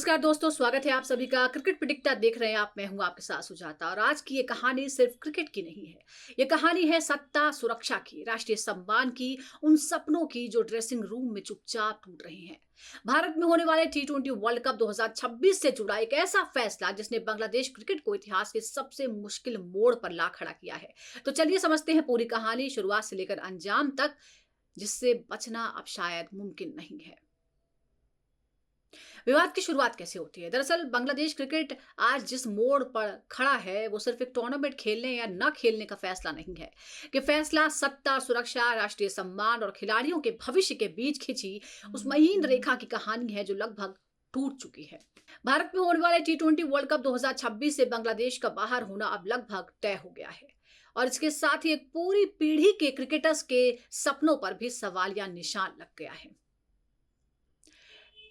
नमस्कार दोस्तों, स्वागत है आप सभी का। क्रिकेट पिटिकता देख रहे हैं आप। मैं हूं आपके साथ सुजाता और आज की ये कहानी सिर्फ क्रिकेट की नहीं है। ये कहानी है सत्ता, सुरक्षा की, राष्ट्रीय सम्मान की, उन सपनों की जो ड्रेसिंग रूम में चुपचाप टूट रहे हैं। भारत में होने वाले टी20 वर्ल्ड कप 2026 से जुड़ा एक ऐसा फैसला जिसने बांग्लादेश क्रिकेट को इतिहास के सबसे मुश्किल मोड़ पर ला खड़ा किया है। तो चलिए समझते हैं पूरी कहानी शुरुआत से लेकर अंजाम तक, जिससे बचना अब शायद मुमकिन नहीं है। विवाद की शुरुआत कैसे होती है? दरअसल बांग्लादेश क्रिकेट आज जिस मोड़ पर खड़ा है वो सिर्फ एक टूर्नामेंट खेलने या न खेलने का फैसला नहीं है। कि फैसला सत्ता, सुरक्षा, राष्ट्रीय सम्मान और खिलाड़ियों के भविष्य के बीच खिंची उस महीन रेखा की कहानी है जो लगभग टूट चुकी है। भारत में होने वाले टी20 वर्ल्ड कप 2026 से बांग्लादेश का बाहर होना अब लगभग तय हो गया है और इसके साथ ही एक पूरी पीढ़ी के क्रिकेटर्स के सपनों पर भी सवालिया निशान लग गया है।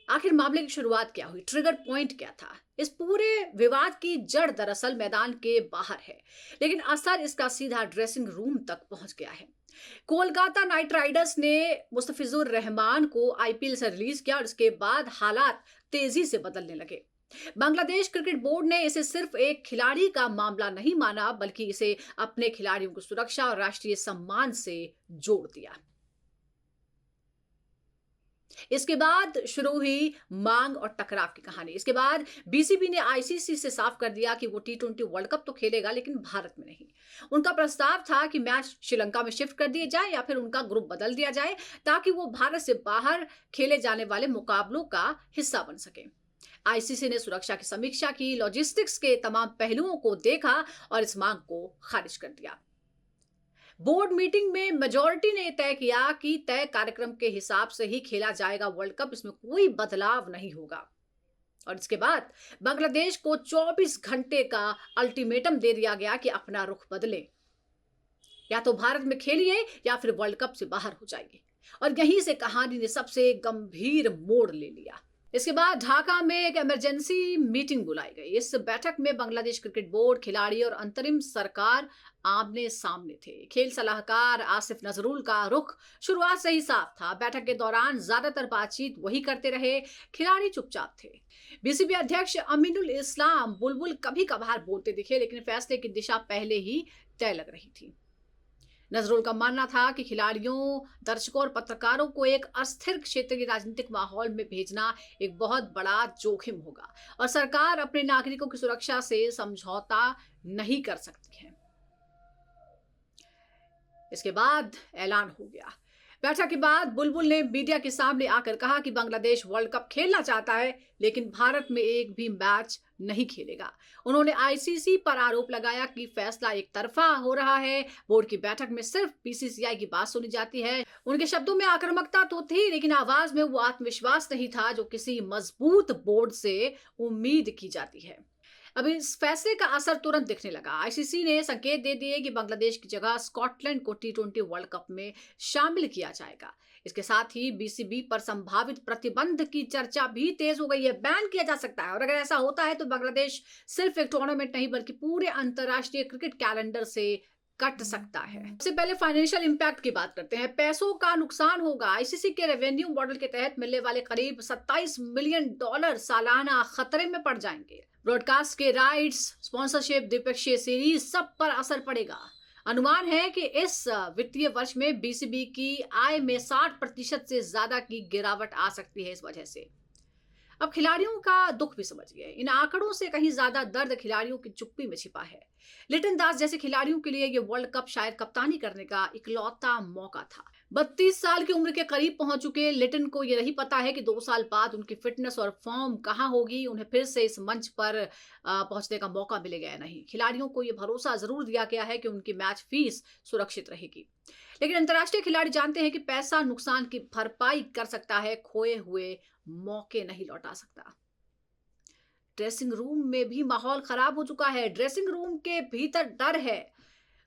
आखिर मामले की शुरुआत क्या हुई? ट्रिगर पॉइंट क्या था? इस पूरे विवाद की जड़ दरअसल मैदान के बाहर है, लेकिन असर इसका सीधा ड्रेसिंग रूम तक पहुंच गया है। कोलकाता नाइट राइडर्स ने मुस्तफिजुर रहमान को आईपीएल से रिलीज किया और इसके बाद हालात तेजी से बदलने लगे। बांग्लादेश क्रिकेट बोर्ड ने इसे सिर्फ एक खिलाड़ी का मामला नहीं माना, बल्कि इसे अपने खिलाड़ियों की सुरक्षा और राष्ट्रीय सम्मान से जोड़ दिया। इसके बाद शुरू हुई मांग और टकराव की कहानी। इसके बाद बीसीबी ने आईसीसी से साफ कर दिया कि वो टी20 वर्ल्ड कप तो खेलेगा, लेकिन भारत में नहीं। उनका प्रस्ताव था कि मैच श्रीलंका में शिफ्ट कर दिए जाए या फिर उनका ग्रुप बदल दिया जाए ताकि वो भारत से बाहर खेले जाने वाले मुकाबलों का हिस्सा बन सके। आईसीसी ने सुरक्षा की समीक्षा की, लॉजिस्टिक्स के तमाम पहलुओं को देखा और इस मांग को खारिज कर दिया। बोर्ड मीटिंग में मेजॉरिटी ने तय किया कि तय कार्यक्रम के हिसाब से ही खेला जाएगा वर्ल्ड कप, इसमें कोई बदलाव नहीं होगा। और इसके बाद बांग्लादेश को 24 घंटे का अल्टीमेटम दे दिया गया कि अपना रुख बदले, या तो भारत में खेलिए या फिर वर्ल्ड कप से बाहर हो जाइए। और यहीं से कहानी ने सबसे गंभीर मोड़ ले लिया। इसके बाद ढाका में एक इमरजेंसी मीटिंग बुलाई गई। इस बैठक में बांग्लादेश क्रिकेट बोर्ड, खिलाड़ी और अंतरिम सरकार आमने सामने थे। खेल सलाहकार आसिफ नजरुल का रुख शुरुआत से ही साफ था। बैठक के दौरान ज्यादातर बातचीत वही करते रहे, खिलाड़ी चुपचाप थे। बीसीबी अध्यक्ष अमीनुल इस्लाम बुलबुल कभी कभार बोलते दिखे, लेकिन फैसले की दिशा पहले ही तय लग रही थी। नजरुल का मानना था कि खिलाड़ियों, दर्शकों और पत्रकारों को एक अस्थिर क्षेत्रीय राजनीतिक माहौल में भेजना एक बहुत बड़ा जोखिम होगा और सरकार अपने नागरिकों की सुरक्षा से समझौता नहीं कर सकती है। इसके बाद ऐलान हो गया। बैठक के बाद बुलबुल ने मीडिया के सामने आकर कहा कि बांग्लादेश वर्ल्ड कप खेलना चाहता है, लेकिन भारत में एक भी मैच नहीं खेलेगा। उन्होंने आईसीसी पर आरोप लगाया कि फैसला एक तरफा हो रहा है। बोर्ड की बैठक में सिर्फ बीसीसीआई की बात सुनी जाती है। उनके शब्दों में आक्रामकता तो थी, लेकिन आवाज में वो आत्मविश्वास नहीं था जो किसी मजबूत बोर्ड से उम्मीद की जाती है। अब इस फैसले का असर तुरंत दिखने लगा। आईसीसी ने संकेत दे दिए कि बांग्लादेश की जगह स्कॉटलैंड को टी20 वर्ल्ड कप में शामिल किया जाएगा। इसके साथ ही बीसीबी पर संभावित प्रतिबंध की चर्चा भी तेज हो गई है। बैन किया जा सकता है और अगर ऐसा होता है तो बांग्लादेश सिर्फ एक टूर्नामेंट नहीं बल्कि पूरे अंतर्राष्ट्रीय क्रिकेट कैलेंडर से कट सकता है। सबसे पहले फाइनेंशियल इंपैक्ट की बात करते हैं। पैसों का नुकसान होगा। आईसीसी के रेवेन्यू मॉडल के तहत मिलने वाले करीब $27 मिलियन सालाना खतरे में पड़ जाएंगे। ब्रॉडकास्ट के राइट्स, स्पॉन्सरशिप, द्विपक्षीय सीरीज, सब पर असर पड़ेगा। अनुमान है कि इस वित्तीय वर्ष में बीसीबी की आय में 60% से ज्यादा की गिरावट आ सकती है इस वजह से। अब खिलाड़ियों का दुख भी समझिए। इन आंकड़ों से कहीं ज्यादा दर्द खिलाड़ियों की चुप्पी में छिपा है। लिटन दास जैसे खिलाड़ियों के लिए यह वर्ल्ड कप शायद कप्तानी करने का इकलौता मौका था। 32 साल की उम्र के करीब पहुंच चुके लिटन को यह नहीं पता है कि 2 साल बाद उनकी फिटनेस और फॉर्म कहां होगी, उन्हें फिर से इस मंच पर पहुंचने का मौका मिलेगा या नहीं। खिलाड़ियों को यह भरोसा जरूर दिया गया है कि उनकी मैच फीस सुरक्षित रहेगी, लेकिन अंतर्राष्ट्रीय खिलाड़ी जानते हैं कि पैसा नुकसान की भरपाई कर सकता है, खोए हुए मौके नहीं लौटा सकता। ड्रेसिंग रूम में भी माहौल खराब हो चुका है। ड्रेसिंग रूम के भीतर डर है।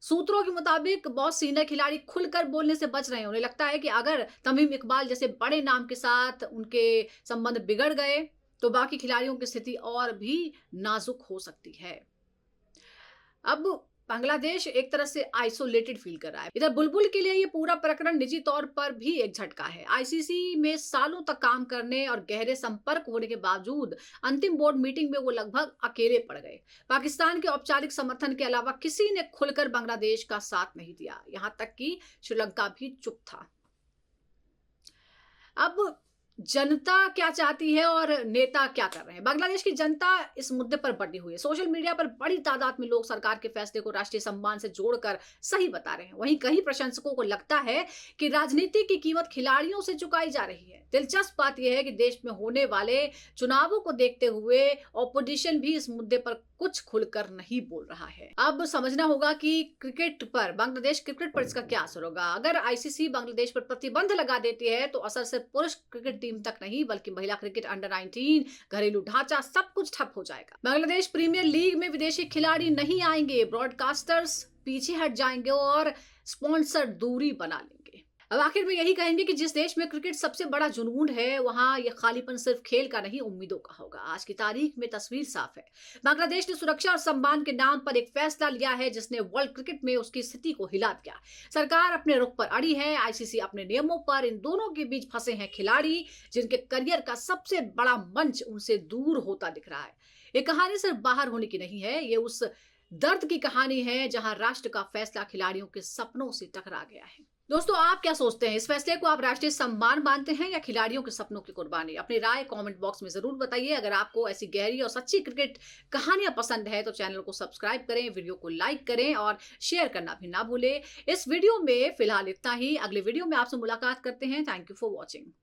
सूत्रों के मुताबिक बहुत सीनियर खिलाड़ी खुलकर बोलने से बच रहे हैं। उन्हें लगता है कि अगर तमीम इकबाल जैसे बड़े नाम के साथ उनके संबंध बिगड़ गए तो बाकी खिलाड़ियों की स्थिति और भी नाजुक हो सकती है। अब बांग्लादेश एक तरह से आइसोलेटेड फील कर रहा है। इधर बुलबुल के लिए ये पूरा प्रकरण निजी तौर पर भी एक झटका है। आईसीसी में सालों तक काम करने और गहरे संपर्क होने के बावजूद अंतिम बोर्ड मीटिंग में वो लगभग अकेले पड़ गए। पाकिस्तान के औपचारिक समर्थन के अलावा किसी ने खुलकर बांग्लादेश का साथ नहीं दिया, यहां तक कि श्रीलंका भी चुप था। अब जनता क्या चाहती है और नेता क्या कर रहे हैं? बांग्लादेश की जनता इस मुद्दे पर बटी हुई है। सोशल मीडिया पर बड़ी तादाद में लोग सरकार के फैसले को राष्ट्रीय सम्मान से जोड़कर सही बता रहे हैं। वहीं कई प्रशंसकों को लगता है कि राजनीति की कीमत खिलाड़ियों से चुकाई जा रही है। दिलचस्प बात यह है कि देश में होने वाले चुनावों को देखते हुए ऑपोजिशन भी इस मुद्दे पर कुछ खुलकर नहीं बोल रहा है। अब समझना होगा कि बांग्लादेश क्रिकेट पर इसका क्या असर होगा। अगर आईसीसी बांग्लादेश पर प्रतिबंध लगा देती है तो असर सिर्फ पुरुष क्रिकेट टीम तक नहीं बल्कि महिला क्रिकेट, अंडर 19, घरेलू ढांचा, सब कुछ ठप हो जाएगा। बांग्लादेश प्रीमियर लीग में विदेशी खिलाड़ी नहीं आएंगे, ब्रॉडकास्टर्स पीछे हट जाएंगे और स्पॉन्सर दूरी बना लेंगे। अब आखिर में यही कहेंगे कि जिस देश में क्रिकेट सबसे बड़ा जुनून है, वहां यह खालीपन सिर्फ खेल का नहीं, उम्मीदों का होगा। आज की तारीख में तस्वीर साफ है। बांग्लादेश ने सुरक्षा और सम्मान के नाम पर एक फैसला लिया है जिसने वर्ल्ड क्रिकेट में उसकी स्थिति को हिला दिया। सरकार अपने रुख पर अड़ी है, आईसीसी अपने नियमों पर। इन दोनों के बीच फंसे हैं खिलाड़ी जिनके करियर का सबसे बड़ा मंच उनसे दूर होता दिख रहा है। ये कहानी सिर्फ बाहर होने की नहीं है, ये उस दर्द की कहानी है जहां राष्ट्र का फैसला खिलाड़ियों के सपनों से टकरा गया है। दोस्तों, आप क्या सोचते हैं? इस फैसले को आप राष्ट्रीय सम्मान मानते हैं या खिलाड़ियों के सपनों की कुर्बानी? अपनी राय कमेंट बॉक्स में जरूर बताइए। अगर आपको ऐसी गहरी और सच्ची क्रिकेट कहानियां पसंद है तो चैनल को सब्सक्राइब करें, वीडियो को लाइक करें और शेयर करना भी ना भूलें। इस वीडियो में फिलहाल इतना ही। अगले वीडियो में आपसे मुलाकात करते हैं। Thank you for watching.